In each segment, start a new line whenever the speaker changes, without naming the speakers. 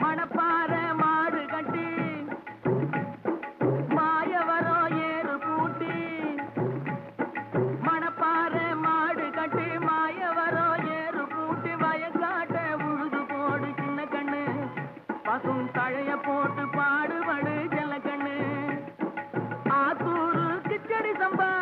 மணப்பாற மாடு கட்டி மாயவரம் ஏறு பூட்டி மணப்பாற மாடு கட்டி மாயவரம் ஏறு பூட்டி வயக்காட்ட உழுது போடு சின்ன கண்ணு பசும் தழைய போட்டு பாடுபடு செல்ல கண்ணு ஆத்தூரு கிச்சடி சம்பா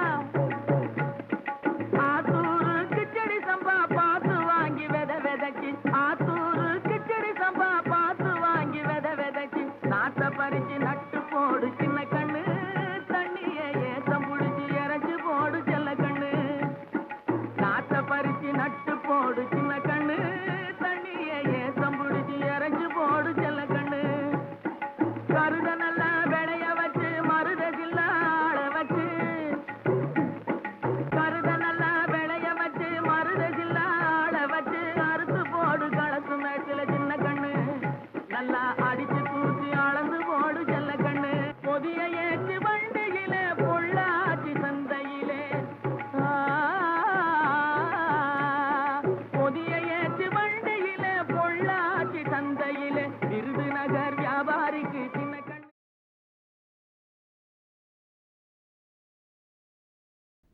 ஆத்தூரு கிச்சடி சம்பா பார்த்து வாங்கி விதைச்சு ஆத்தூரு கிச்சடி சம்பா பார்த்து வாங்கி விதைச்சு நாட்டை பறிச்சு நட்டு போடு சின்ன கண்ணு தண்ணிய ஏத்தம் புடிச்சு இறச்சி போடு செல்ல கண்ணு நாட்டை பறிச்சு நட்டு போடு சின்ன கண்ணு தண்ணிய ஏத்தம் புடிச்சு இறச்சி போடு செல்ல கண்ணு கருத நல்லா விளைய வச்சு மருத ஜில்லாள வச்சு கருத நல்லா விளைய வச்சு மருத ஜில்லாள வச்சு அறுத்து போடு களத்து மேட்டில சின்ன கண்ணு நல்லா அடிச்சு தூசி அளந்து போடு செல்ல கண்ணு பொதிய ஏற்றி வண்டியிலே பொள்ளாச்சி சந்தையிலே பொதிய ஏற்றி வண்டியிலே பொள்ளாச்சி சந்தையிலே விருதுநகர் வியாபாரிக்கு சின்ன கண்ணு.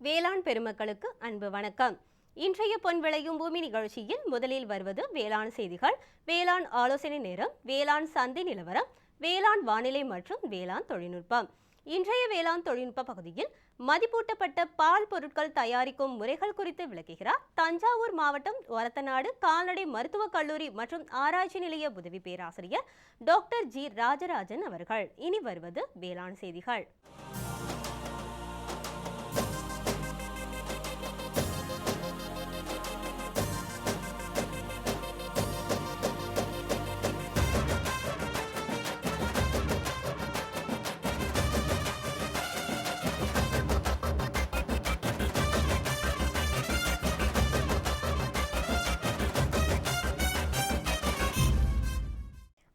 வேளாண் பெருமக்களுக்கு அன்பு வணக்கம். இன்றைய பொன் விளையும் பூமி நிகழ்ச்சியில் முதலில் வருவது வேளாண் செய்திகள், வேளாண் ஆலோசனை நேரம், வேளாண் சந்தை நிலவரம், வேளாண் வானிலை மற்றும் வேளாண் தொழில்நுட்பம். இன்றைய வேளாண் தொழில்நுட்ப பகுதியில் மதிப்பூட்டப்பட்ட பால் பொருட்கள் தயாரிக்கும் முறைகள் குறித்து விளக்குகிறார் தஞ்சாவூர் மாவட்டம் ஒரத்தநாடு கால்நடை மருத்துவக் கல்லூரி மற்றும் ஆராய்ச்சி நிலைய உதவி பேராசிரியர் டாக்டர் ஜி ராஜராஜன் அவர்கள். இனி வருவது வேளாண் செய்திகள்.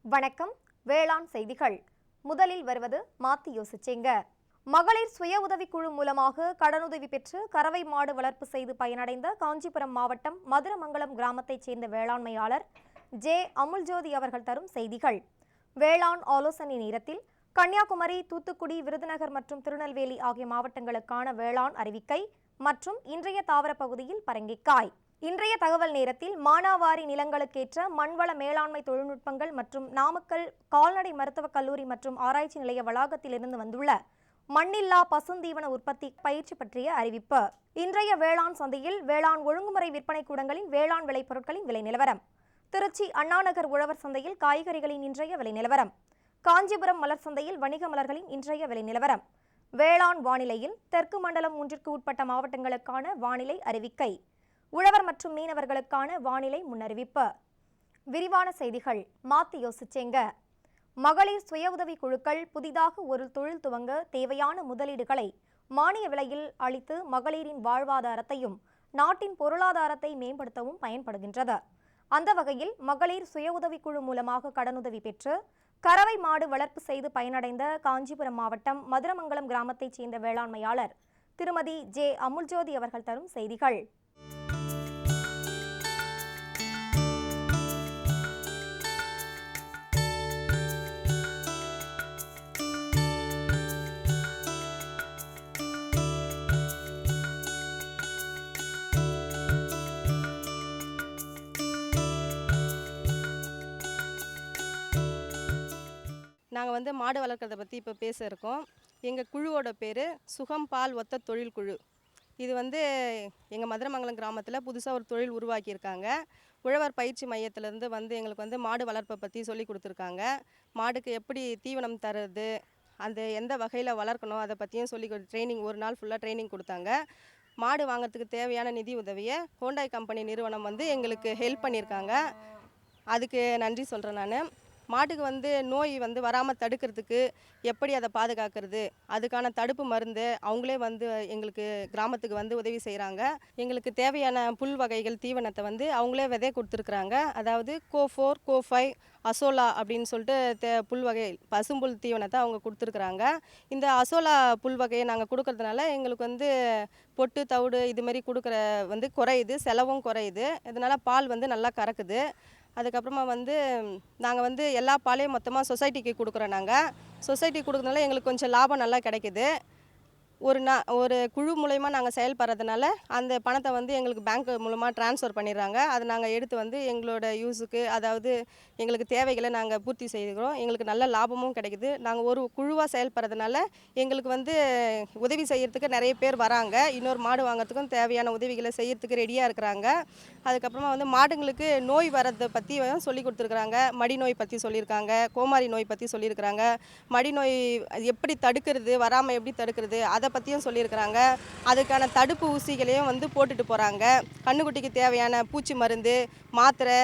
வணக்கம். வேளாண் செய்திகள். முதலில் வருவது மாத்தி யோசிச்சேங்க. மகளிர் சுய உதவிக்குழு மூலமாக கடனுதவி பெற்று கறவை மாடு வளர்ப்பு செய்து பயனடைந்த காஞ்சிபுரம் மாவட்டம் மதுரமங்கலம் கிராமத்தைச் சேர்ந்த வேளாண்மையாளர் ஜே அமுல்ஜோதி அவர்கள் தரும் செய்திகள். வேளாண் ஆலோசனை நேரத்தில் கன்னியாகுமரி, தூத்துக்குடி, விருதுநகர் மற்றும் திருநெல்வேலி ஆகிய மாவட்டங்களுக்கான வேளாண் அறிவிக்கை மற்றும் இன்றைய தாவர பகுதியில் பரங்கிக்காய். இன்றைய தகவல் நேரத்தில் மானாவாரி நிலங்களுக்கேற்ற மண்வள மேலாண்மை தொழில்நுட்பங்கள் மற்றும் நாமக்கல் கால்நடை மருத்துவக் கல்லூரி மற்றும் ஆராய்ச்சி நிலைய வளாகத்திலிருந்து வந்துள்ள மண்ணில்லா பசுந்தீவன உற்பத்தி பயிற்சி பற்றிய அறிவிப்பு. இன்றைய வேளாண் சந்தையில் வேளாண் ஒழுங்குமுறை விற்பனை கூடங்களின் வேளாண் விளைபொருட்களின் விலை நிலவரம். திருச்சி அண்ணாநகர் உழவர் சந்தையில் காய்கறிகளின் இன்றைய விலை நிலவரம். காஞ்சிபுரம் மலர் சந்தையில் வணிக மலர்களின் இன்றைய விலை நிலவரம். வேளாண் வானிலையில் தெற்கு மண்டலம் 3ற்கு உட்பட்ட மாவட்டங்களுக்கான வானிலை அறிவிக்கை. உழவர் மற்றும் மீனவர்களுக்கான வானிலை முன்னறிவிப்பு. விரிவான செய்திகள். மாத்தி யோசிச்சேங்க. மகளிர் சுய உதவி குழுக்கள் புதிதாக ஒரு தொழில் துவங்க தேவையான முதலீடுகளை மானிய விலையில் அளித்து மகளிரின் வாழ்வாதாரத்தையும் நாட்டின் பொருளாதாரத்தை மேம்படுத்தவும் பயன்படுகின்றது. அந்த வகையில் மகளிர் சுய உதவிக்குழு மூலமாக கடனுதவி பெற்று கறவை மாடு வளர்ப்பு செய்து பயனடைந்த காஞ்சிபுரம் மாவட்டம் மதுரமங்கலம் கிராமத்தைச் சேர்ந்த வேளாண்மையாளர் திருமதி ஜே அமுல்ஜோதி அவர்கள் தரும் செய்திகள்.
நாங்கள் மாடு வளர்க்குறத பற்றி இப்போ பேச இருக்கோம். எங்கள் குழுவோட பேர் சுகம் பால் ஒத்த தொழில் குழு. இது எங்கள் மதுரமங்கலம் கிராமத்தில் புதுசாக ஒரு தொழில் உருவாக்கியிருக்காங்க. உழவர் பயிற்சி மையத்திலேருந்து எங்களுக்கு மாடு வளர்ப்பை பற்றி சொல்லி கொடுத்துருக்காங்க. மாடுக்கு எப்படி தீவனம் தருது, அந்த எந்த வகையில் வளர்க்கணும் அதை பற்றியும் சொல்லி ட்ரைனிங், ஒரு நாள் ஃபுல்லாக ட்ரைனிங் கொடுத்தாங்க. மாடு வாங்கிறதுக்கு தேவையான நிதி உதவியை ஹோண்டாய் கம்பெனி நிறுவனம் எங்களுக்கு ஹெல்ப் பண்ணியிருக்காங்க. அதுக்கு நன்றி சொல்கிறேன். நான் மாட்டுக்கு நோய் வராமல் தடுக்கிறதுக்கு எப்படி அதை பாதுகாக்கிறது, அதுக்கான தடுப்பு மருந்து அவங்களே எங்களுக்கு கிராமத்துக்கு உதவி செய்கிறாங்க. எங்களுக்கு தேவையான புல் வகைகள் தீவனத்தை அவங்களே விதை கொடுத்துருக்குறாங்க. அதாவது கோ4, கோ5, அசோலா அப்படின்னு சொல்லிட்டு புல் வகை பசும்புல் தீவனத்தை அவங்க கொடுத்துருக்குறாங்க. இந்த அசோலா புல் வகையை நாங்கள் கொடுக்கறதுனால எங்களுக்கு பொட்டு தவிடு இதுமாரி கொடுக்குற குறையுது, செலவும் குறையுது. இதனால் பால் நல்லா கறக்குது. அதுக்கப்புறமா வந்து நாங்கள் வந்து எல்லா பாலையும் மொத்தமாக சொசைட்டிக்கு கொடுக்குறோம். நாங்கள் சொசைட்டிக்கு கொடுக்குறதுனால எங்களுக்கு கொஞ்சம் லாபம் நல்லா கிடைக்குது. ஒரு குழு மூலயமா நாங்கள் செயல்படுறதுனால அந்த பணத்தை வந்து எங்களுக்கு பேங்க் மூலமாக ட்ரான்ஸ்ஃபர் பண்ணிடுறாங்க. அதை நாங்கள் எடுத்து வந்து எங்களோட யூஸுக்கு, அதாவது எங்களுக்கு தேவைகளை நாங்கள் பூர்த்தி செய்கிறோம். எங்களுக்கு நல்ல லாபமும் கிடைக்குது. நாங்கள் ஒரு குழுவாக செயல்படுறதுனால எங்களுக்கு வந்து உதவி செய்கிறதுக்கு நிறைய பேர் வராங்க. இன்னொரு மாடு வாங்குறதுக்கும் தேவையான உதவிகளை செய்கிறதுக்கு ரெடியாக இருக்கிறாங்க. அதுக்கப்புறமா வந்து மாடுங்களுக்கு நோய் வர்றதை பற்றி சொல்லி கொடுத்துருக்குறாங்க. மடி நோய் பற்றி சொல்லியிருக்காங்க, கோமாரி நோய் பற்றி சொல்லியிருக்கிறாங்க, மடி நோய் எப்படி தடுக்கிறது, வராமல் எப்படி தடுக்கிறது அதை பற்றியும் சொல்லியிருக்கிறாங்க. அதுக்கான தடுப்பு ஊசிகளையும் வந்து போட்டுட்டு போகிறாங்க. கண்ணுக்குட்டிக்கு தேவையான பூச்சி மருந்து, மாத்திரை,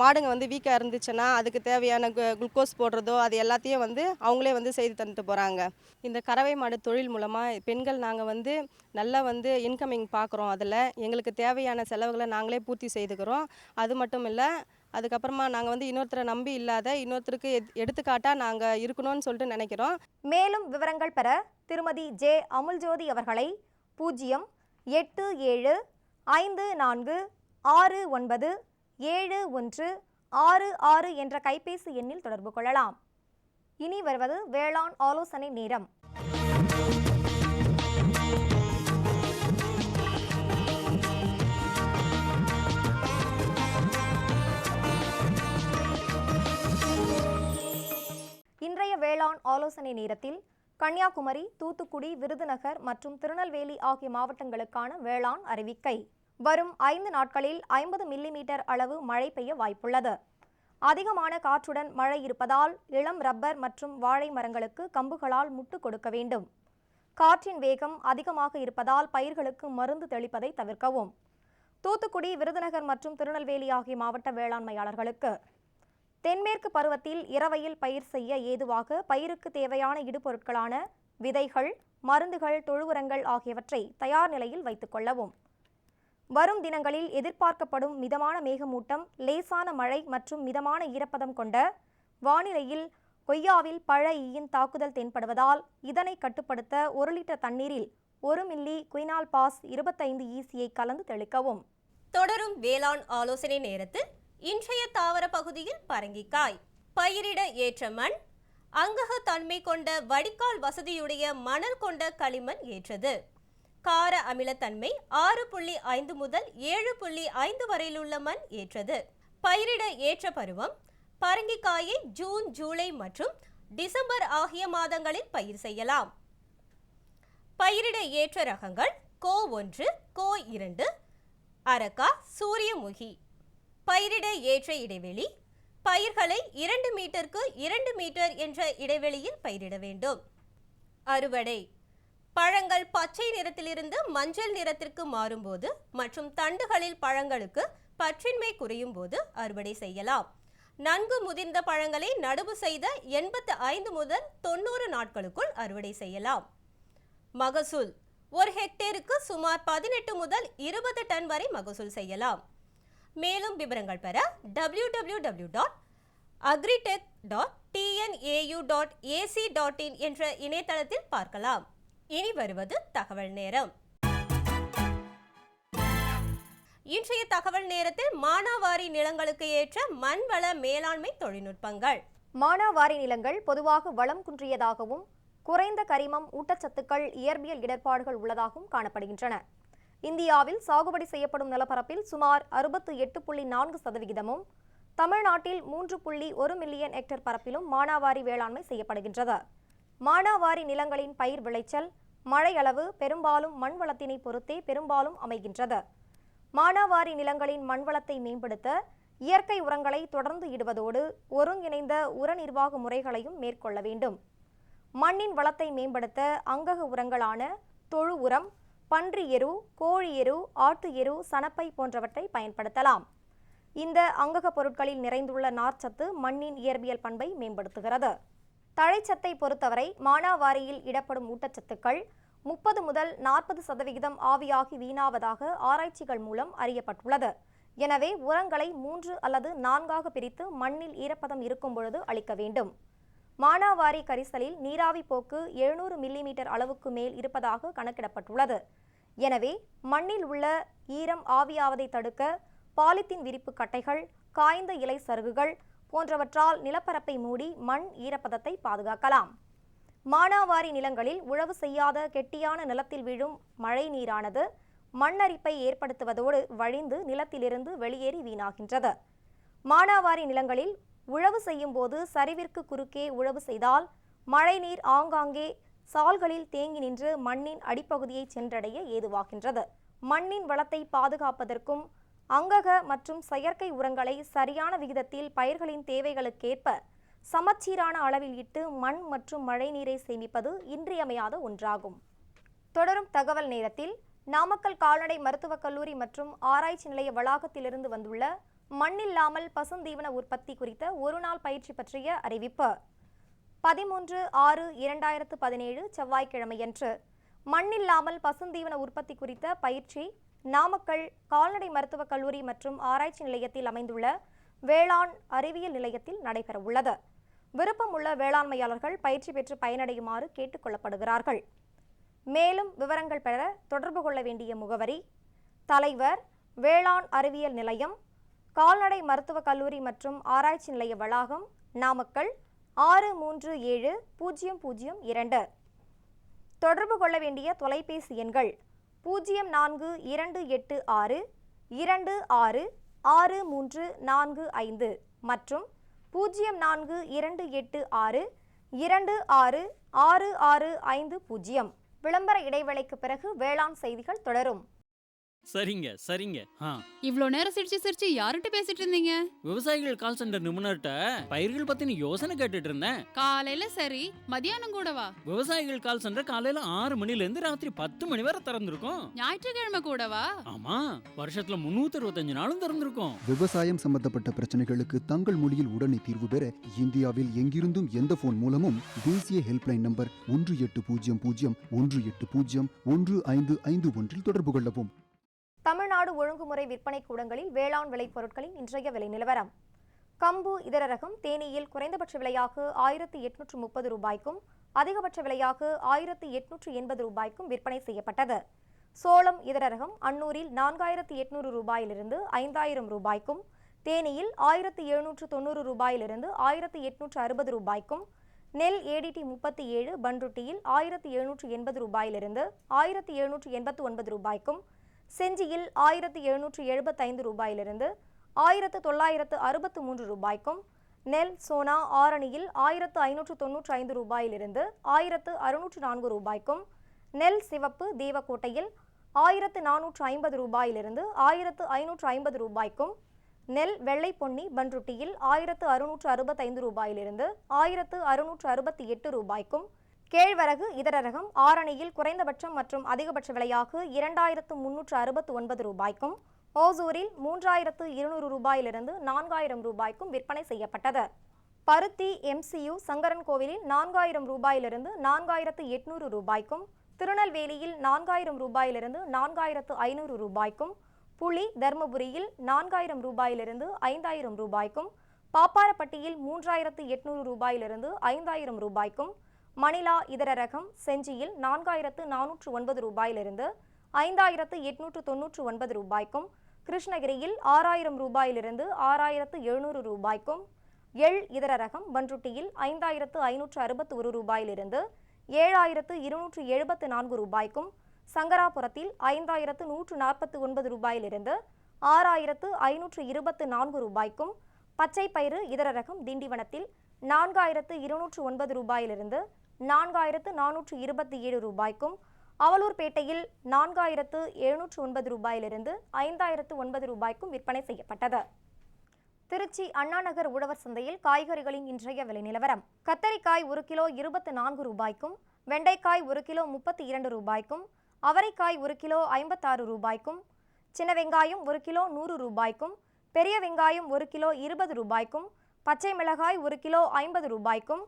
மாடுங்க வந்து வீக்காக இருந்துச்சுன்னா அதுக்கு தேவையான குளுக்கோஸ் போடுறதோ அது எல்லாத்தையும் வந்து அவங்களே வந்து செய்து தந்துட்டு போகிறாங்க. இந்த கறவை மாடு தொழில் மூலமாக பெண்கள் நாங்கள் வந்து நல்லா வந்து இன்கமிங் பார்க்குறோம். அதில் எங்களுக்கு தேவையான செலவுகளை நாங்களே பூர்த்தி செய்துக்கிறோம். அது மட்டும் இல்லை, அதுக்கப்புறமா நாங்கள் வந்து இன்னொருத்தரை நம்பி இல்லாத இன்னொருத்தருக்கு எடுத்துக்காட்டாக நாங்கள் இருக்கணும்னு சொல்லிட்டு நினைக்கிறோம்.
மேலும் விவரங்கள் பெற திருமதி ஜே அமுல்ஜோதி அவர்களை 08754697166 என்ற கைபேசி எண்ணில் தொடர்பு கொள்ளலாம். இனி வருவது வேளாண் ஆலோசனை நேரம். இன்றைய வேளாண் ஆலோசனை நேரத்தில் கன்னியாகுமரி, தூத்துக்குடி, விருதுநகர் மற்றும் திருநெல்வேலி ஆகிய மாவட்டங்களுக்கான வேளாண் அறிவிக்கை. வரும் 5 நாட்களில் 50 மில்லிமீட்டர் அளவு மழை பெய்ய வாய்ப்புள்ளது. அதிகமான காற்றுடன் மழை இருப்பதால் இளம் ரப்பர் மற்றும் வாழை மரங்களுக்கு கம்புகளால் முட்டு கொடுக்க வேண்டும். காற்றின் வேகம் அதிகமாக இருப்பதால் பயிர்களுக்கு மருந்து தெளிப்பதை தவிர்க்கவும். தூத்துக்குடி, விருதுநகர் மற்றும் திருநெல்வேலி ஆகிய மாவட்ட வேளாண்மையாளர்களுக்கு தென்மேற்கு பருவத்தில் இரவையில் பயிர் செய்ய ஏதுவாக பயிருக்கு தேவையான இடுபொருட்களான விதைகள், மருந்துகள், தொழு உரங்கள் ஆகியவற்றை தயார் நிலையில் வைத்துக் கொள்ளவும். வரும் தினங்களில் எதிர்பார்க்கப்படும் மிதமான மேகமூட்டம், லேசான மழை மற்றும் மிதமான ஈரப்பதம் கொண்ட வானிலையில் கொய்யாவில் பழ ஈயின் தாக்குதல் தென்படுவதால் இதனை கட்டுப்படுத்த 1 லிட்டர் தண்ணீரில் 1 மில்லி குயினால் பாஸ் 25 ஈசியை கலந்து தெளிக்கவும்.
தொடரும் வேளாண் ஆலோசனை நேரத்தில் இன்றைய தாவர பகுதியில் பரங்கிக்காய். பயிரிட ஏற்ற மண். அங்கக தன்மை கொண்ட வடிகால் வசதியுடைய மணல் கொண்ட களிமண் ஏற்றது. கார அமிலத்தன்மை 6.5 முதல் 7.5 வரையிலுள்ள மண் ஏற்றது. பயிரிட ஏற்ற பருவம். பரங்கிக்காயை ஜூன், ஜூலை மற்றும் டிசம்பர் ஆகிய மாதங்களில் பயிர் செய்யலாம். பயிரிட ஏற்ற ரகங்கள் கோ 1, கோ 2, அரக்கா, சூரியமுகி. பயிரிட ஏற்ற இடைவெளி. பயிர்களை 2 மீட்டருக்கு 2 மீட்டர் என்ற இடைவெளியில் பயிரிட வேண்டும். அறுவடை. பழங்கள் பச்சை நிறத்திலிருந்து மஞ்சள் நிறத்திற்கு மாறும்போது மற்றும் தண்டுகளில் பழங்களுக்கு பற்றின்மை குறையும் போது அறுவடை செய்யலாம். நன்கு முதிர்ந்த பழங்களை நடவு செய்த 85 முதல் 90 நாட்களுக்குள் அறுவடை செய்யலாம். மகசூல். 1 ஹெக்டேருக்கு சுமார் 18 முதல் 20 டன் வரை மகசூல் செய்யலாம். மேலும் விவரங்கள் பெற www.agritech.tnau.ac.in என்ற இணையதளத்தில் பார்க்கலாம். இனி வருவது தகவல் நேரம். இன்றைய தகவல் நேரத்தில் மானாவாரி நிலங்களுக்கு ஏற்ற மண்வள மேலாண்மை தொழில்நுட்பங்கள்.
மானாவாரி நிலங்கள் பொதுவாக வளம் குன்றியதாகவும் குறைந்த கரிமம், ஊட்டச்சத்துக்கள், இயற்பியல் இடர்பாடுகள் உள்ளதாகவும் காணப்படுகின்றன. இந்தியாவில் சாகுபடி செய்யப்படும் நிலப்பரப்பில் சுமார் 68.4%, தமிழ்நாட்டில் 3.1 மில்லியன் ஹெக்டேர் பரப்பிலும் மானாவாரி வேளாண்மை செய்யப்படுகின்றது. மானாவாரி நிலங்களின் பயிர் விளைச்சல், மழை அளவு பெரும்பாலும் மண் வளத்தினை பொறுத்தே பெரும்பாலும் அமைகின்றது. மானாவாரி நிலங்களின் மண்வளத்தை மேம்படுத்த இயற்கை உரங்களை தொடர்ந்து இடுவதோடு ஒருங்கிணைந்த உர நிர்வாக முறைகளையும் மேற்கொள்ள வேண்டும். மண்ணின் வளத்தை மேம்படுத்த அங்கக உரங்களான தொழு உரம், பன்றி எரு, கோழி எரு, ஆட்டு எரு, சணப்பை போன்றவற்றை பயன்படுத்தலாம். இந்த அங்கக பொருட்களில் நிறைந்துள்ள நார்ச்சத்து மண்ணின் இயற்பியல் பண்பை மேம்படுத்துகிறது. தழைச்சத்தை பொறுத்தவரை மானாவாரியில் இடப்படும் ஊட்டச்சத்துக்கள் 30 முதல் 40% ஆவியாகி வீணாவதாக ஆராய்ச்சிகள் மூலம் அறியப்பட்டுள்ளது. எனவே உரங்களை 3 அல்லது 4ஆக பிரித்து மண்ணில் ஈரப்பதம் இருக்கும் பொழுது அளிக்க வேண்டும். மானாவாரி கரிசலில் நீராவி போக்கு 700 மில்லிமீட்டர் அளவுக்கு மேல் இருப்பதாக கணக்கிடப்பட்டுள்ளது. எனவே மண்ணில் உள்ள ஈரம் ஆவியாவதை தடுக்க பாலித்தீன் விரிப்பு கட்டைகள், காய்ந்த இலை சருகுகள் போன்றவற்றால் நிலப்பரப்பை மூடி மண் ஈரப்பதத்தை பாதுகாக்கலாம். மானாவாரி நிலங்களில் உழவு செய்யாத கெட்டியான நிலத்தில் விழும் மழை நீரானது மண்ணரிப்பை ஏற்படுத்துவதோடு வழிந்து நிலத்திலிருந்து வெளியேறி வீணாகின்றது. மானாவாரி நிலங்களில் உழவு செய்யும் போது சரிவிற்கு குறுக்கே உழவு செய்தால் மழைநீர் ஆங்காங்கே சால்களில் தேங்கி நின்று மண்ணின் அடிப்பகுதியை சென்றடைய ஏதுவாகின்றது. மண்ணின் வளத்தை பாதுகாப்பதற்கும் அங்கக மற்றும் செயற்கை உரங்களை சரியான விகிதத்தில் பயிர்களின் தேவைகளுக்கேற்ப சமச்சீரான அளவில் இட்டு மண் மற்றும் மழைநீரை சேமிப்பது இன்றியமையாத ஒன்றாகும். தொடரும் தகவல் நேரத்தில் நாமக்கல் கால்நடை மருத்துவக் கல்லூரி மற்றும் ஆராய்ச்சி நிலைய வளாகத்திலிருந்து வந்துள்ள மண்ணில்லாமல் பசுந்தீவன உற்பத்தி குறித்த ஒருநாள் பயிற்சி பற்றிய அறிவிப்பு. 13/6/2017 செவ்வாய்க்கிழமையன்று மண்ணில்லாமல் பசுந்தீவன உற்பத்தி குறித்த பயிற்சி நாமக்கல் கால்நடை மருத்துவக் கல்லூரி மற்றும் ஆராய்ச்சி நிலையத்தில் அமைந்துள்ள வேளாண் அறிவியல் நிலையத்தில் நடைபெறவுள்ளது. விருப்பமுள்ள வேளாண்மையாளர்கள் பயிற்சி பெற்று பயனடையுமாறு கேட்டுக்கொள்ளப்படுகிறார்கள். மேலும் விவரங்கள் பெற தொடர்பு கொள்ள வேண்டிய முகவரி: தலைவர், வேளாண் அறிவியல் நிலையம், கால்நடை மருத்துவக் கல்லூரி மற்றும் ஆராய்ச்சி நிலைய வளாகம், நாமக்கல் 637002. தொடர்பு கொள்ள வேண்டிய தொலைபேசி எண்கள் 042862666345 மற்றும் 042862666650. விளம்பர இடைவேளைக்கு பிறகு வேளாண் செய்திகள் தொடரும்.
சரிங்க.
இவ்ளோ நேரம் சிரிச்சு யார்கிட்ட பேசிட்டு இருந்தீங்க?
விவசாயிகள் கால் சென்டர் நிபுணர்கிட்ட பயிர்கள் பத்தின யோசனை கேட்டுட்டு இருந்தேன்.
காலையில சரி, மதியானம் கூடவா?
விவசாயிகள் கால் சென்டர் காலையில 6 மணில இருந்து ராத்திரி 10 மணி வரை திறந்திருக்கும்.
ஞாயிற்றுக்கிழமை கூடவா?
ஆமா, வருஷத்துல 365 நாளும் திறந்திருக்கும்.
விவசாயம் சம்பந்தப்பட்ட பிரச்சனைகளுக்கு தங்கள் மொழியில் உடனே தீர்வு பெற இந்தியாவில் எங்கிருந்தும் எந்த போன் மூலமும் தேசிய ஹெல்ப்லைன் நம்பர் 1800-180-1551 தொடர்பு கொள்ளவும்.
தமிழ்நாடு ஒழுங்குமுறை விற்பனை கூடங்களில் வேளாண் விளைபொருட்களின் இன்றைய விலை நிலவரம். கம்பு இதர ரகம் தேனியில் குறைந்தபட்ச விலையாக 1830 ரூபாய்க்கும் அதிகபட்ச விலையாக 1880 ரூபாய்க்கும் விற்பனை செய்யப்பட்டது. சோளம் இதர ரகம் அன்னூரில் 4800 ரூபாயிலிருந்து 5000 ரூபாய்க்கும், தேனியில் 1790 ரூபாயிலிருந்து 1860 ரூபாய்க்கும், நெல் ஏடிடி 37 பன்ருட்டியில் 1780 ரூபாயிலிருந்து 1789 ரூபாய்க்கும், செஞ்சியில் 1775 ரூபாயிலிருந்து 1963 ரூபாய்க்கும், நெல் சோனா ஆரணியில் 1595 ரூபாயிலிருந்து 1604 ரூபாய்க்கும், நெல் சிவப்பு தேவக்கோட்டையில் 1450 ரூபாயிலிருந்து 1550 ரூபாய்க்கும், நெல் வெள்ளை பொன்னி பன்ருட்டியில் 1665 ரூபாயிலிருந்து 1668 ரூபாய்க்கும், கேழ்வரகு இதர ரகம் ஆரணியில் குறைந்தபட்சம் மற்றும் அதிகபட்ச விலையாக 2369 ரூபாய்க்கும், ஓசூரில் 3200 ரூபாயிலிருந்து 4000 ரூபாய்க்கும் விற்பனை செய்யப்பட்டது. பருத்தி MCU சங்கரன் கோவிலில் 4000 ரூபாயிலிருந்து 4800 ரூபாய்க்கும், திருநெல்வேலியில் 4000 ரூபாயிலிருந்து 4500 ரூபாய்க்கும், புளி தர்மபுரியில் 4000 ரூபாயிலிருந்து 5000 ரூபாய்க்கும், பாப்பாரப்பட்டியில் 3800 ரூபாயிலிருந்து 5000 ரூபாய்க்கும், மணிலா இதர ரகம் செஞ்சியில் 4409 ரூபாயிலிருந்து 5899 ரூபாய்க்கும், கிருஷ்ணகிரியில் 6000 ரூபாயிலிருந்து 6700 ரூபாய்க்கும், எள் இதர ரகம் பன்ருட்டியில் 5561 ரூபாயிலிருந்து 7274 ரூபாய்க்கும், சங்கராபுரத்தில் 5149 ரூபாயிலிருந்து 6524 ரூபாய்க்கும், பச்சை பயிறு இதர ரகம் திண்டிவனத்தில் 4209 ரூபாயிலிருந்து 4427 ரூபாய்க்கும், அவலூர்பேட்டையில் 4709 ரூபாயிலிருந்து 5009 ரூபாய்க்கும் விற்பனை செய்யப்பட்டது. திருச்சி அண்ணாநகர் உழவர் சந்தையில் காய்கறிகளின் இன்றைய விலை நிலவரம். கத்தரிக்காய் 1 கிலோ 24 ரூபாய்க்கும், வெண்டைக்காய் 1 கிலோ 32 ரூபாய்க்கும், அவரைக்காய் 1 கிலோ 56 ரூபாய்க்கும், சின்ன வெங்காயம் 1 கிலோ 100 ரூபாய்க்கும், பெரிய வெங்காயம் 1 கிலோ 20 ரூபாய்க்கும், பச்சை மிளகாய் 1 கிலோ 50 ரூபாய்க்கும்,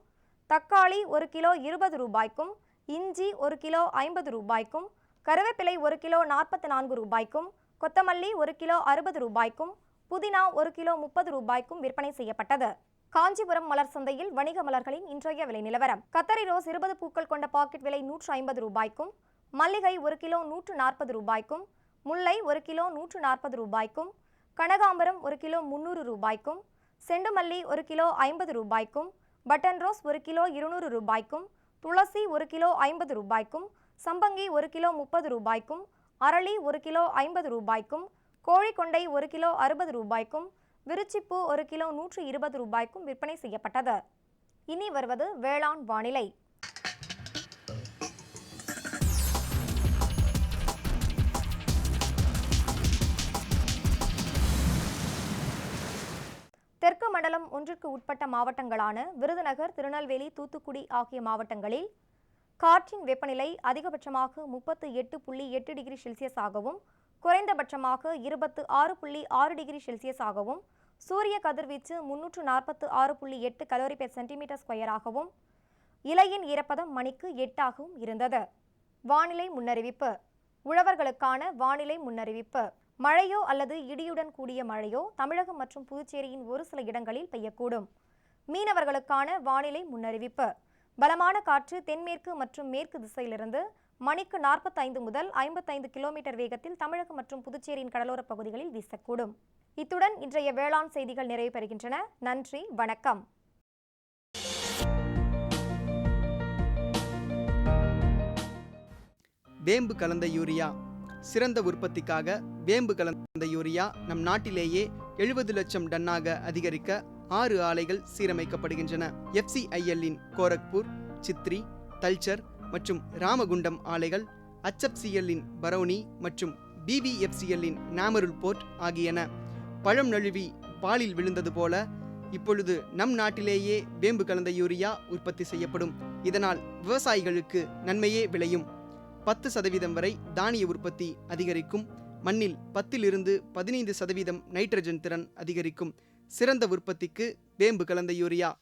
தக்காளி 1 கிலோ 20 ரூபாய்க்கும், இஞ்சி 1 கிலோ 50 ரூபாய்க்கும், கருவேப்பிலை 1 கிலோ 44 ரூபாய்க்கும், கொத்தமல்லி 1 கிலோ 60 ரூபாய்க்கும், புதினா 1 கிலோ 30 ரூபாய்க்கும் விற்பனை செய்யப்பட்டது. காஞ்சிபுரம் மலர் சந்தையில் வணிக மலர்களின் இன்றைய விலை நிலவரம். கத்தரி ரோஸ் 20 பூக்கள் கொண்ட பாக்கெட் விலை 150 ரூபாய்க்கும், மல்லிகை 1 கிலோ 140 ரூபாய்க்கும், முல்லை 1 கிலோ 140 ரூபாய்க்கும், கனகாம்பரம் 1 கிலோ 300 ரூபாய்க்கும், செண்டுமல்லி 1 கிலோ 50 ரூபாய்க்கும், பட்டன் ரோஸ் 1 கிலோ 200 ரூபாய்க்கும், துளசி 1 கிலோ 50 ரூபாய்க்கும், சம்பங்கி 1 கிலோ 30 ரூபாய்க்கும், அரளி 1 கிலோ 50 ரூபாய்க்கும், கோழிக்கொண்டை 1 கிலோ 60 ரூபாய்க்கும், விருச்சிப்பூ 1 கிலோ 120 ரூபாய்க்கும் விற்பனை செய்யப்பட்டது. இனி வருவது வேளாண் வானிலை. தெற்கு மண்டலம் 1க்கு உட்பட்ட மாவட்டங்களான விருதுநகர், திருநெல்வேலி, தூத்துக்குடி ஆகிய மாவட்டங்களில் காற்றின் வெப்பநிலை அதிகபட்சமாக 38.8 டிகிரி செல்சியஸாகவும் குறைந்தபட்சமாக 26.6 டிகிரி செல்சியஸாகவும் சூரிய கதிர்வீச்சு 346.8 கலோரி பெர் சென்டிமீட்டர் ஸ்கொயராகவும் இலையின் ஈரப்பதம் மணிக்கு 8ஆகவும் இருந்தது. வானிலை முன்னறிவிப்பு. உழவர்களுக்கான வானிலை முன்னறிவிப்பு. மழையோ அல்லது இடியுடன் கூடிய மழையோ தமிழகம் மற்றும் புதுச்சேரியின் ஒரு சில இடங்களில் பெய்யக்கூடும். மீனவர்களுக்கான வானிலை முன்னறிவிப்பு. பலமான காற்று தென்மேற்கு மற்றும் மேற்கு திசையிலிருந்து மணிக்கு 45 முதல் 55 கிலோமீட்டர் வேகத்தில் தமிழகம் மற்றும் புதுச்சேரியின் கடலோரப் பகுதிகளில் வீசக்கூடும். இத்துடன் இன்றைய வேளாண் செய்திகள் நிறைவு பெறுகின்றன. நன்றி, வணக்கம்.
வேம்பு கலந்த யூரியா. சிறந்த உற்பத்திக்காக வேம்பு கலந்த யூரியா நம் நாட்டிலேயே 70 லட்சம் டன்னாக அதிகரிக்க 6 ஆலைகள் சீரமைக்கப்படுகின்றன. FCIL-இன் கோரக்பூர், சித்ரி, தல்ச்சர் மற்றும் ராமகுண்டம் ஆலைகள், HFCL-இன் பரௌனி மற்றும் BVFCL-இன் நாமருல் போர்ட் ஆகியன. பழம் நழுவி பாலில் விழுந்தது போல இப்பொழுது நம் நாட்டிலேயே வேம்பு கலந்த யூரியா உற்பத்தி செய்யப்படும். இதனால் விவசாயிகளுக்கு நன்மையே விளையும். 10% வரை தானிய உற்பத்தி அதிகரிக்கும். மண்ணில் 10 to 15% நைட்ரஜன் திறன் அதிகரிக்கும். சிறந்த உற்பத்திக்கு வேம்பு கலந்த யூரியா.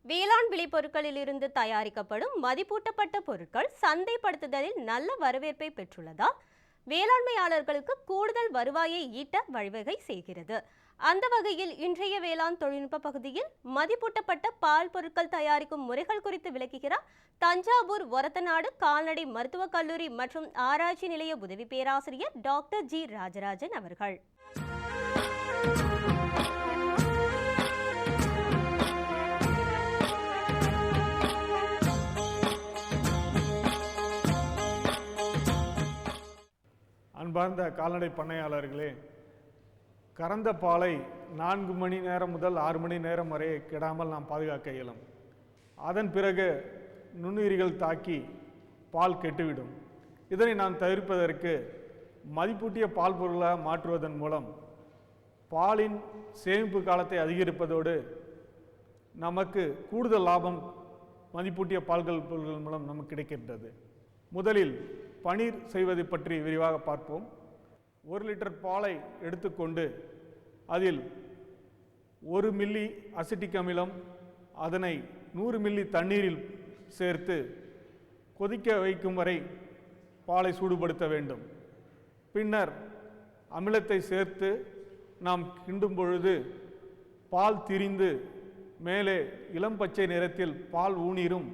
வேளாண் விளைபொருட்களிலிருந்து தயாரிக்கப்படும் மதிப்பூட்டப்பட்ட பொருட்கள் சந்தைப்படுத்துதலில் நல்ல வரவேற்பை பெற்றுள்ளதால் வேளாண்மையாளர்களுக்கு கூடுதல் வருவாயை ஈட்ட வழிவகை செய்கிறது. அந்த வகையில் இன்றைய வேளாண் தொழில்நுட்ப பகுதியில் மதிப்பூட்டப்பட்ட பால் பொருட்கள் தயாரிக்கும் முறைகள் குறித்து விளக்குகிறார் தஞ்சாவூர் ஒரத்தநாடு கால்நடை மருத்துவக் கல்லூரி மற்றும் ஆராய்ச்சி நிலைய உதவி பேராசிரியர் டாக்டர் G. ராஜராஜன் அவர்கள்.
அன்பார்ந்த கால்நடை பண்ணையாளர்களே, கறந்த பாலை 4 மணி நேரம் முதல் 6 மணி நேரம் வரை கெடாமல் நாம் பாதுகாக்க இயலும். அதன் பிறகு நுண்ணுயிரிகள் தாக்கி பால் கெட்டுவிடும். இதனை நாம் தவிர்ப்பதற்கு மதிப்பூட்டிய பால் பொருளாக மாற்றுவதன் மூலம் பாலின் சேமிப்பு காலத்தை அதிகரிப்பதோடு நமக்கு கூடுதல் லாபம் மதிப்பூட்டிய பால்கள் பொருட்கள் மூலம் நமக்கு கிடைக்கின்றது. முதலில் பனீர் செய்வது பற்றி விரிவாக பார்ப்போம். 1 லிட்டர் பாலை எடுத்துக்கொண்டு அதில் 1 மில்லி அசிட்டிக் அமிலம், அதனை 100 மில்லி தண்ணீரில் சேர்த்து கொதிக்க வைக்கும் வரை பாலை சூடுபடுத்த வேண்டும். பின்னர் அமிலத்தை சேர்த்து நாம் கிண்டும் பொழுது பால் திரிந்து மேலே இளம் பச்சை நிறத்தில் பால் ஊனீரும்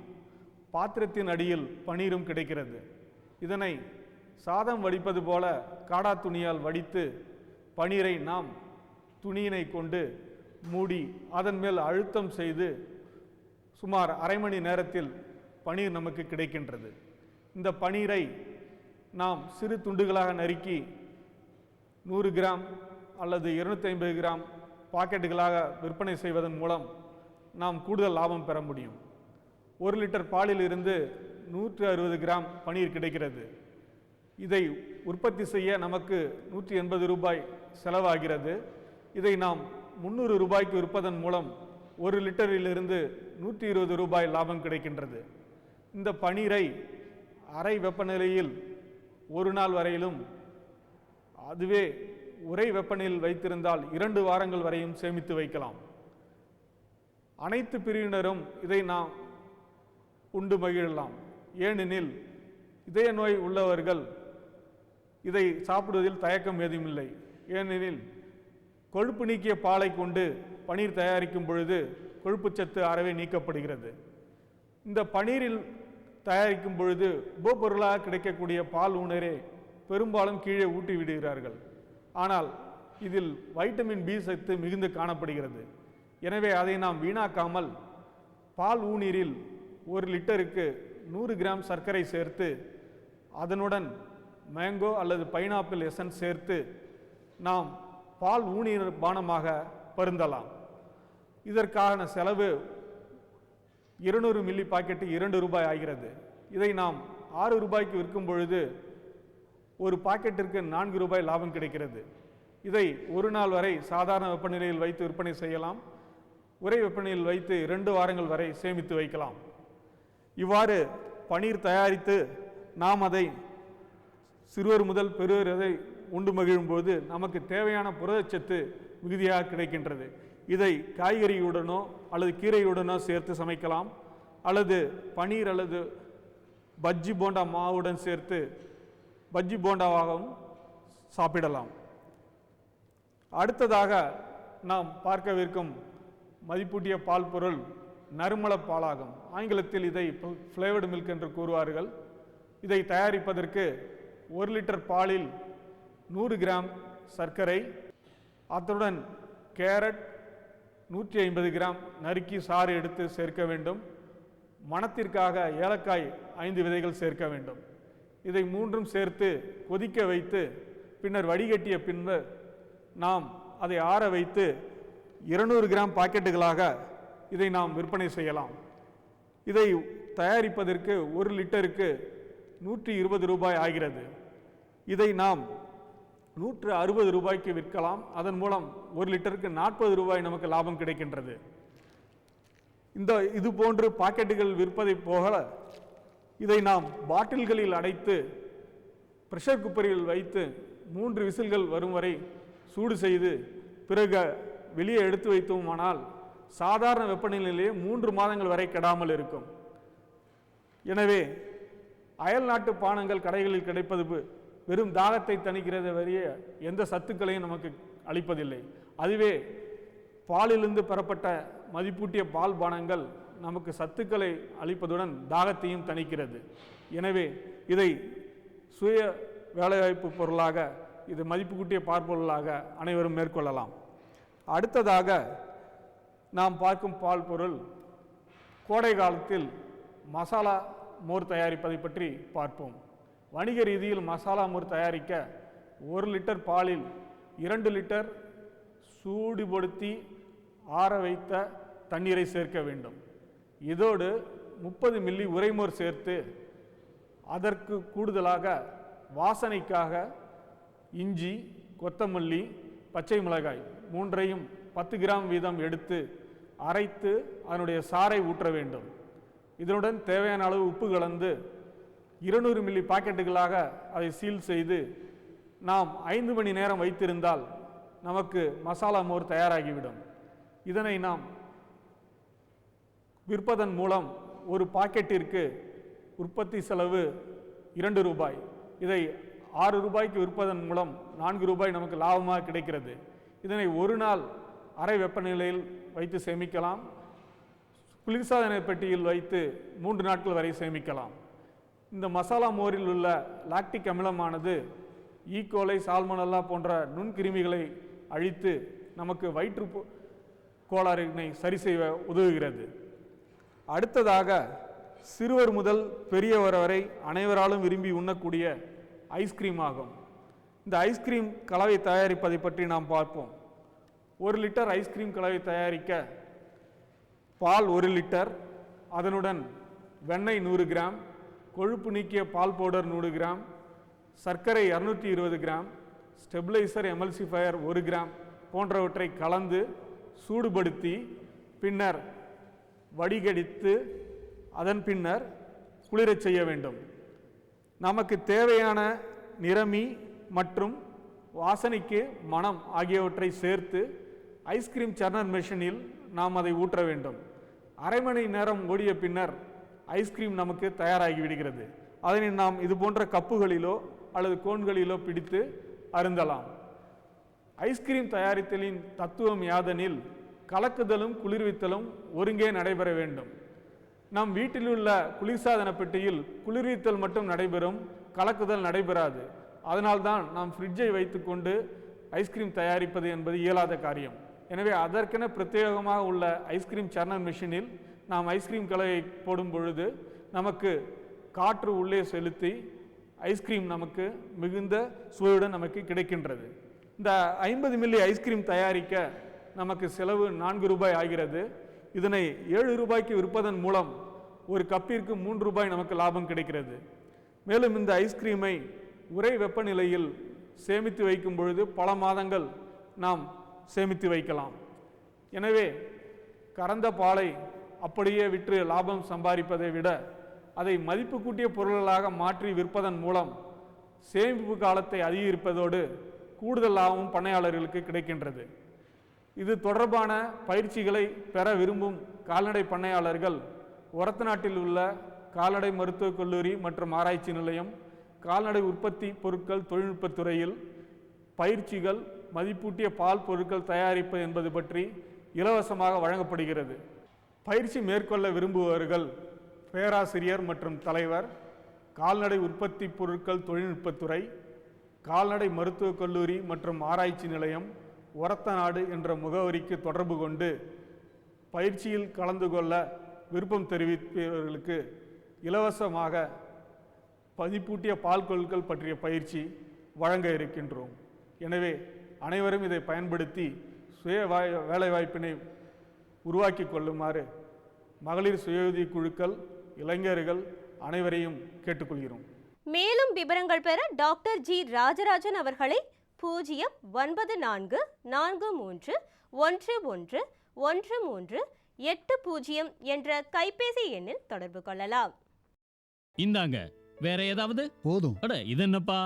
பாத்திரத்தின் அடியில் பனீரும் கிடைக்கிறது. இதனை சாதம் வடிப்பது போல காடா துணியால் வடித்து பனீரை நாம் துணியினை கொண்டு மூடி அதன் மேல் அழுத்தம் செய்து சுமார் அரை மணி நேரத்தில் பனீர் நமக்கு கிடைக்கின்றது. இந்த பனீரை நாம் சிறு துண்டுகளாக நறுக்கி 100 கிராம் அல்லது 250 கிராம் பாக்கெட்டுகளாக விற்பனை செய்வதன் மூலம் நாம் கூடுதல் லாபம் பெற முடியும். 1 லிட்டர் பாலில் இருந்து 160 கிராம் பனீர் கிடைக்கிறது. இதை உற்பத்தி செய்ய நமக்கு 180 ரூபாய் செலவாகிறது. இதை நாம் 300 ரூபாய்க்கு விற்பதன் மூலம் 1 லிட்டரிலிருந்து 120 ரூபாய் லாபம் கிடைக்கின்றது. இந்த பனீரை அறை வெப்பநிலையில் 1 நாள் வரையிலும், அதுவே உறை வெப்பநிலையில் வைத்திருந்தால் 2 வாரங்கள் வரையும் சேமித்து வைக்கலாம். அனைத்து பிரிவினரும் இதை நாம் உண்டு மகிழலாம். ஏனெனில் இதய நோய் உள்ளவர்கள் இதை சாப்பிடுவதில் தயக்கம் ஏதும் இல்லை. ஏனெனில் கொழுப்பு நீக்கிய பாலை கொண்டு பனீர் தயாரிக்கும் பொழுது கொழுப்புச்சத்து அறவே நீக்கப்படுகிறது. இந்த பனீரில் தயாரிக்கும் பொழுது உபப்பொருளாக கிடைக்கக்கூடிய பால் ஊனரே பெரும்பாலும் கீழே ஊட்டி விடுகிறார்கள். ஆனால் இதில் வைட்டமின் பி சத்து மிகுந்து காணப்படுகிறது. எனவே அதை நாம் வீணாக்காமல் பால் ஊநீரில் 1 லிட்டருக்கு 100 கிராம் சர்க்கரை சேர்த்து அதனுடன் மேங்கோ அல்லது பைனாப்பிள் எசன்ஸ் சேர்த்து நாம் பால் ஊநீர் பானமாக பருந்தலாம். இதற்கான செலவு 200 மில்லி பாக்கெட்டு 2 ரூபாய் ஆகிறது. இதை நாம் 6 ரூபாய்க்கு விற்கும் பொழுது ஒரு பாக்கெட்டிற்கு 4 ரூபாய் லாபம் கிடைக்கிறது. இதை 1 நாள் வரை சாதாரண வெப்பநிலையில் வைத்து விற்பனை செய்யலாம். உறை வெப்பநிலையில் வைத்து 2 வாரங்கள் வரை சேமித்து வைக்கலாம். இவ்வாறு பனீர் தயாரித்து நாம் அதை சிறுவர் முதல் பெருவர் அதை உண்டு மகிழும்போது நமக்கு தேவையான புரதச்சத்து மிகுதியாக கிடைக்கின்றது. இதை காய்கறியுடனோ அல்லது கீரையுடனோ சேர்த்து சமைக்கலாம், அல்லது பனீர் அல்லது பஜ்ஜி போண்டா மாவுடன் சேர்த்து பஜ்ஜி போண்டாவாகவும் சாப்பிடலாம். அடுத்ததாக நாம் பார்க்கவிருக்கும் மதிப்பூட்டிய பால் பொருள் நறுமண பாலாகும். ஆங்கிலத்தில் இதை ஃப்ளேவர்டு மில்க் என்று கூறுவார்கள். இதை தயாரிப்பதற்கு 1 லிட்டர் பாலில் 100 கிராம் சர்க்கரை, அத்துடன் கேரட் 150 கிராம் நறுக்கி சாறு எடுத்து சேர்க்க வேண்டும். மணத்திற்காக ஏலக்காய் 5 விதைகள் சேர்க்க வேண்டும். இதை மூன்றும் சேர்த்து கொதிக்க வைத்து பின்னர் வடிகட்டிய பின்னர் நாம் அதை ஆற வைத்து 200 கிராம் பாக்கெட்டுகளாக இதை நாம் விற்பனை செய்யலாம். இதை தயாரிப்பதற்கு 1 லிட்டருக்கு 120 ரூபாய் ஆகிறது. இதை நாம் 160 ரூபாய்க்கு விற்கலாம். அதன் மூலம் 1 லிட்டருக்கு 40 ரூபாய் நமக்கு லாபம் கிடைக்கின்றது. இது போன்று பாக்கெட்டுகள் விற்பதை போக இதை நாம் பாட்டில்களில் அடைத்து பிரஷர் குக்கரில் வைத்து 3 விசில்கள் வரும் வரை சூடு செய்து பிறகு வெளியே எடுத்து வைத்தோமானால் சாதாரண வெப்பநிலையிலேயே 3 மாதங்கள் வரை கெடாமல் இருக்கும். எனவே அயல் நாட்டு பானங்கள் கடைகளில் கிடைப்பது வெறும் தாகத்தை தணிக்கிறது வரைய எந்த சத்துக்களையும் நமக்கு அளிப்பதில்லை. அதுவே பாலிலிருந்து பெறப்பட்ட மதிப்பூட்டிய பால் பானங்கள் நமக்கு சத்துக்களை அளிப்பதுடன் தாகத்தையும் தணிக்கிறது. எனவே இதை சுய வேலைவாய்ப்பு பொருளாக, இது மதிப்பு கூட்டிய பார்ப்பொருளாக அனைவரும் மேற்கொள்ளலாம். அடுத்ததாக நாம் பார்க்கும் பால் பொருள் கோடை காலத்தில் மசாலா மோர் தயாரிப்பதை பற்றி பார்ப்போம். வணிக ரீதியில் மசாலா மோர் தயாரிக்க 1 லிட்டர் பாலில் 2 லிட்டர் சூடுபடுத்தி ஆற வைத்த தண்ணீரை சேர்க்க வேண்டும். இதோடு 30 மில்லி உறைமோர் சேர்த்து அதற்கு கூடுதலாக வாசனைக்காக இஞ்சி, கொத்தமல்லி, பச்சை மிளகாய் 3ஐயும் 10 கிராம் வீதம் எடுத்து அரைத்து அதனுடைய சாறை ஊற்ற வேண்டும். இதனுடன் தேவையான அளவு உப்பு கலந்து 200 மில்லி பாக்கெட்டுகளாக அதை சீல் செய்து நாம் 5 மணி நேரம் வைத்திருந்தால் நமக்கு மசாலா மோர் தயாராகிவிடும். இதனை நாம் விற்பதன் மூலம் ஒரு பாக்கெட்டிற்கு உற்பத்தி செலவு 2 ரூபாய். இதை 6 ரூபாய்க்கு விற்பதன் மூலம் 4 ரூபாய் நமக்கு லாபமாக கிடைக்கிறது. இதனை ஒரு நாள் அறை வெப்பநிலையில் வைத்து சேமிக்கலாம். குளிர்சாதன பெட்டியில் வைத்து 3 நாட்கள் வரை சேமிக்கலாம். இந்த மசாலா மோரில் உள்ள லாக்டிக் அமிலமானது ஈகோலை, சால்மனல்லா போன்ற நுண்கிருமிகளை அழித்து நமக்கு வயிற்று கோளாறினை சரி செய்ய உதவுகிறது. அடுத்ததாக சிறுவர் முதல் பெரியவர் வரை அனைவராலும் விரும்பி உண்ணக்கூடிய ஐஸ்கிரீம் ஆகும். இந்த ஐஸ்கிரீம் கலவை தயாரிப்பதை பற்றி நாம் பார்ப்போம். 1 லிட்டர் ஐஸ்கிரீம் கலவை தயாரிக்க பால் 1 லிட்டர், அதனுடன் வெண்ணெய் 100 கிராம், கொழுப்பு நீக்கிய பால் பவுடர் 100 கிராம், சர்க்கரை 220 கிராம், ஸ்டெபிளைசர் எமல்சிஃபயர் 1 கிராம் போன்றவற்றை கலந்து சூடுபடுத்தி பின்னர் வடிகடித்து அதன் பின்னர் குளிரச் செய்ய வேண்டும். நமக்கு தேவையான நிறமி மற்றும் வாசனைக்கு மனம் ஆகியவற்றை சேர்த்து ஐஸ்கிரீம் சர்னர் மெஷினில் நாம் அதை ஊற்ற வேண்டும். அரை மணி நேரம் ஓடிய பின்னர் ஐஸ்கிரீம் நமக்கு தயாராகி விடுகிறது. அதனை நாம் இது போன்ற கப்புகளிலோ அல்லது கோன்களிலோ பிடித்து அருந்தலாம். ஐஸ்கிரீம் தயாரித்தலின் தத்துவம் யாதெனில் கலக்குதலும் குளிர்வித்தலும் ஒருங்கே நடைபெற வேண்டும். நம் வீட்டில் உள்ள குளிர்சாதன பெட்டியில் குளிர்வித்தல் மட்டும் நடைபெறும், கலக்குதல் நடைபெறாது. அதனால்தான் நாம் ஃப்ரிட்ஜை வைத்துக்கொண்டு ஐஸ்கிரீம் தயாரிப்பது என்பது இயலாத காரியம். எனவே அதற்கென பிரத்யேகமாக உள்ள ஐஸ்கிரீம் சர்னர் மிஷினில் நாம் ஐஸ்கிரீம் கலவையை போடும் பொழுது நமக்கு காற்று உள்ளே செலுத்தி ஐஸ்கிரீம் நமக்கு மிகுந்த சுவையுடன் நமக்கு கிடைக்கின்றது. இந்த 50 மில்லி ஐஸ்கிரீம் தயாரிக்க நமக்கு செலவு 4 ரூபாய் ஆகிறது. இதனை 7 ரூபாய்க்கு விற்பதன் மூலம் ஒரு கப்பிற்கு 3 ரூபாய் நமக்கு லாபம் கிடைக்கிறது. மேலும் இந்த ஐஸ்கிரீமை உறை வெப்பநிலையில் சேமித்து வைக்கும் பொழுது பல மாதங்கள் நாம் சேமித்து வைக்கலாம். எனவே கறந்த பாலை அப்படியே விற்று லாபம் சம்பாதிப்பதை விட அதை மதிப்பு கூட்டிய பொருள்களாக மாற்றி விற்பதன் மூலம் சேமிப்பு காலத்தை அதிகரிப்பதோடு கூடுதல் லாபமும் பண்ணையாளர்களுக்கு கிடைக்கின்றது. இது தொடர்பான பயிற்சிகளை பெற விரும்பும் கால்நடை பண்ணையாளர்கள் ஒரத்தநாட்டில் உள்ள கால்நடை மருத்துவக் கல்லூரி மற்றும் ஆராய்ச்சி நிலையம் கால்நடை உற்பத்தி பொருட்கள் தொழில்நுட்பத் துறையில் பயிற்சிகள் மதிப்பூட்டிய பால் பொருட்கள் தயாரிப்பு என்பது பற்றி இலவசமாக வழங்கப்படுகிறது. பயிற்சி மேற்கொள்ள விரும்புபவர்கள் பேராசிரியர் மற்றும் தலைவர், கால்நடை உற்பத்தி பொருட்கள் தொழில்நுட்பத்துறை, கால்நடை மருத்துவக் கல்லூரி மற்றும் ஆராய்ச்சி நிலையம், ஒரத்தநாடு என்ற முகவரிக்கு தொடர்பு கொண்டு பயிற்சியில் கலந்து கொள்ள விருப்பம் தெரிவிப்பவர்களுக்கு இலவசமாக பதிப்பூட்டிய பால் பொருட்கள் பற்றிய பயிற்சி வழங்க இருக்கின்றோம். எனவே அனைவரும் இதை பயன்படுத்தி சுய வேலைவாய்ப்பினை உருவாக்கி கொள்ளுமாறு மகளிர் சுயஉதவி குழுக்கள், இளைஞர்கள் அனைவரையும் கேட்டுக்கொள்கிறோம்.
மேலும் விவரங்கள் பெற டாக்டர் ஜி ராஜராஜன் அவர்களை 09443111380 என்ற கைபேசி எண்ணில் தொடர்பு கொள்ளலாம்.
இந்தாங்க, வேற ஏதாவது?
போதும்.
அட, இது என்னப்பா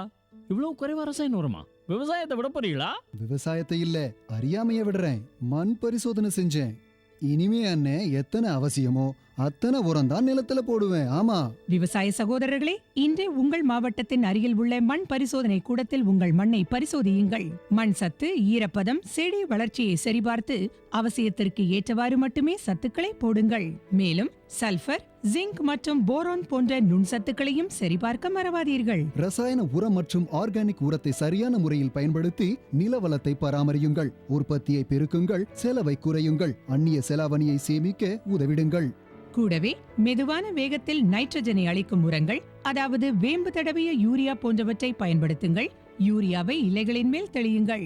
இவ்வளவு குறைவா ரசாயன உரமா? விவசாயத்தை விட போறீங்களா?
விவசாயத்தை இல்ல, அறியாமைய விடுறேன். மண் பரிசோதனை செஞ்சேன். இனிமே அண்ணே எத்தனை அவசியமோ அத்தனை உரம் தான் நிலத்துல போடுவேன். ஆமா
விவசாய சகோதரர்களே, இன்றே உங்கள் மாவட்டத்தின் அருகில் உள்ள மண் பரிசோதனை கூடத்தில் உங்கள் மண்ணை பரிசோதியுங்கள். மண் சத்து, ஈரப்பதம், செடி வளர்ச்சியை சரிபார்த்து அவசியத்திற்கு ஏற்றவாறு மட்டுமே சத்துக்களை போடுங்கள். மேலும் சல்பர், ஜிங்க் மற்றும் போரான் போன்ற நுண்சத்துக்களையும் சரிபார்க்க மறவாதீர்கள்.
ரசாயன உரம் மற்றும் ஆர்கானிக் உரத்தை சரியான முறையில் பயன்படுத்தி நில வளத்தை பராமரியுங்கள். உற்பத்தியை பெருக்குங்கள், செலவை குறையுங்கள், அந்நிய செலாவணியை சேமிக்க உதவிடுங்கள்.
கூடவே மெதுவான வேகத்தில் நைட்ரஜனை அளிக்கும் உரங்கள், அதாவது வேம்பு தடவிய யூரியா போன்றவற்றை பயன்படுத்துங்கள். யூரியாவை இலைகளின் மேல் தெளியுங்கள்.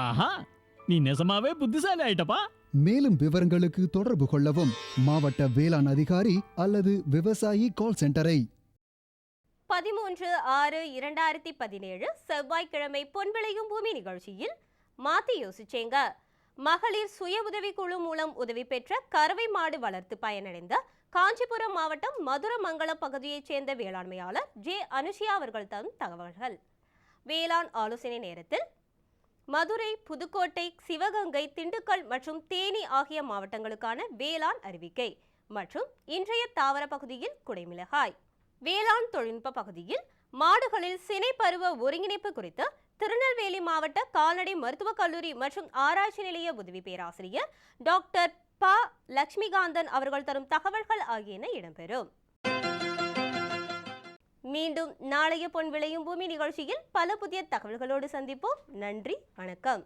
ஆஹா, நீ நெசமாவே புத்திசாலி ஆயிட்டப்பா.
மேலும் விவரங்களுக்கு தொடர்பு கொள்ளவும் மாவட்ட வேளாண் அதிகாரி அல்லது விவசாயி கால் சென்டரை.
13/6/2017 செவ்வாய்க்கிழமை பொன்விளையும் பூமி நிகழ்ச்சியில் மாத்தி யோசிச்சேங்க. மகளிர் சுய உதவி குழு மூலம் உதவி பெற்ற கறவை மாடு வளர்த்து பயனடைந்த காஞ்சிபுரம் மாவட்டம் மதுரமங்கலம் பகுதியைச் சேர்ந்த வேளாண்மையாளர் ஜே அனுஷியா அவர்கள் தரும் தகவல்கள். வேளாண் ஆலோசனை நேரத்தில் மதுரை, புதுக்கோட்டை, சிவகங்கை, திண்டுக்கல் மற்றும் தேனி ஆகிய மாவட்டங்களுக்கான வேளாண் அறிவிக்கை மற்றும் இன்றைய தாவர பகுதியில் குடைமிளகாய், வேளாண் தொழில்நுட்ப பகுதியில் மாடுகளில் சினை பருவ ஒருங்கிணைப்பு குறித்து திருநெல்வேலி மாவட்ட கால்நடை மருத்துவக் கல்லூரி மற்றும் ஆராய்ச்சி நிலைய உதவி பேராசிரியர் டாக்டர் ப. லட்சுமிகாந்தன் அவர்கள் தரும் தகவல்கள் ஆகியன இடம்பெறும். மீண்டும் நாளைய பொன் விளையும் பூமி நிகழ்ச்சியில் பல புதிய தகவல்களோடு சந்திப்போம். நன்றி, வணக்கம்.